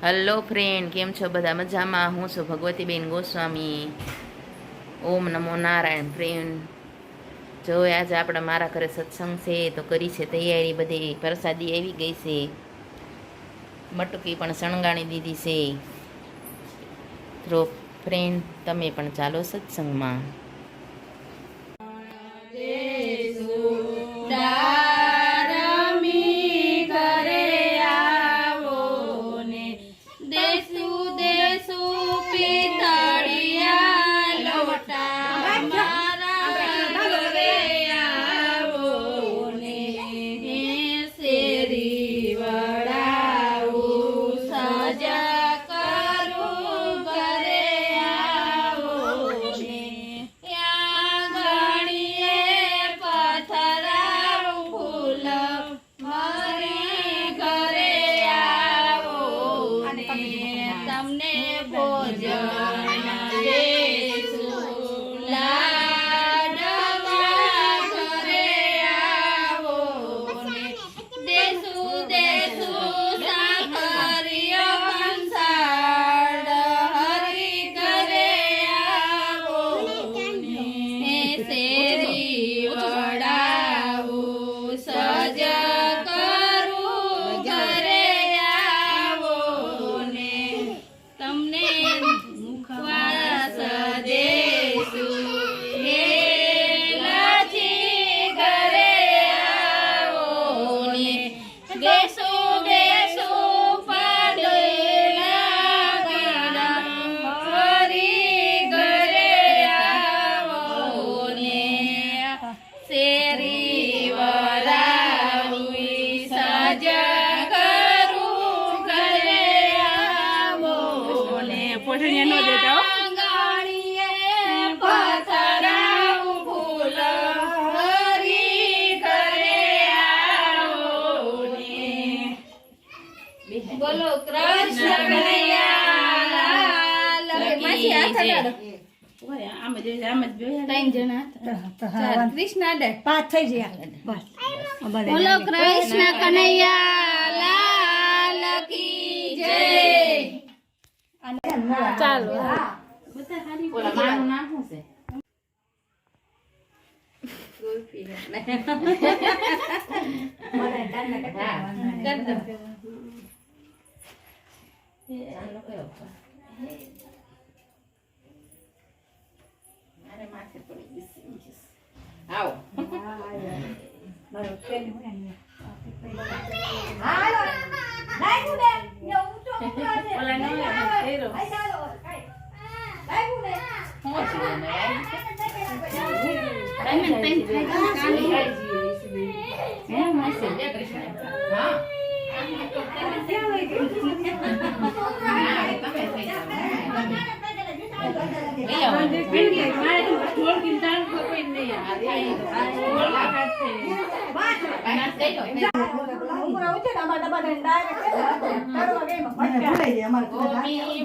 Hello friend, કેમ છો બધા? મજામાં? હું છું ભગવતીબેન ગોસ્વામી. ઓમ નમો નારાયણ. ફ્રેન્ડ, જો આજે આપણે મારા ઘરે સત્સંગ છે તો કરી છે તૈયારી. બધી પ્રસાદી આવી ગઈ છે, મટકી પણ શણગાણી દીધી છે. તો ફ્રેન્ડ, તમે પણ ચાલો સત્સંગમાં. બોલો કૃષ્ણ કનૈયા લાલ માસી હાથ અડાડો. ઓય આમ જ ત્રણ જણા કૃષ્ણ અડાડ પાંચ થઈ ગયા. બસ બોલો કૃષ્ણ કનૈયા લાલ કી જય. ચાલો ઓલા માનું નામ શું છે? આવો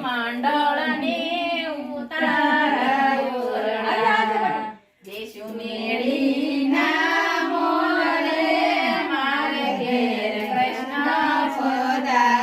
મંડળને ઉતારાયો દેશુ મેળી ના મોડે મારે ઘેર કૃષ્ણ પધાર્યા.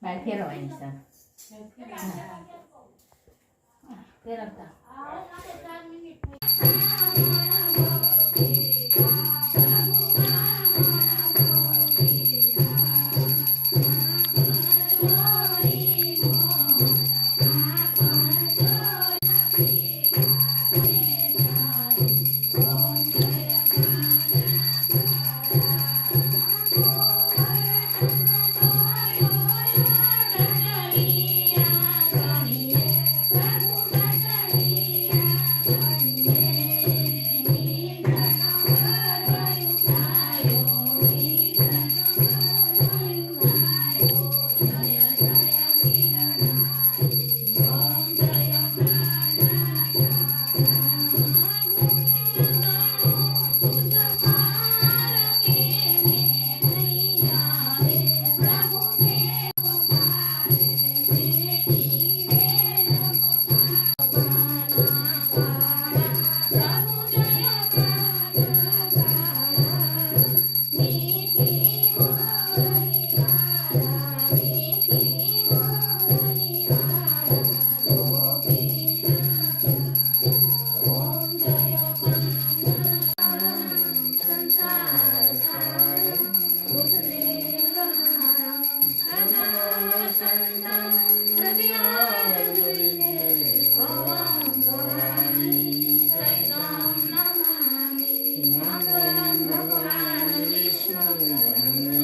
બાર ફેરવાની છે ફેરવતા Mangalam Bhagavan Vishnu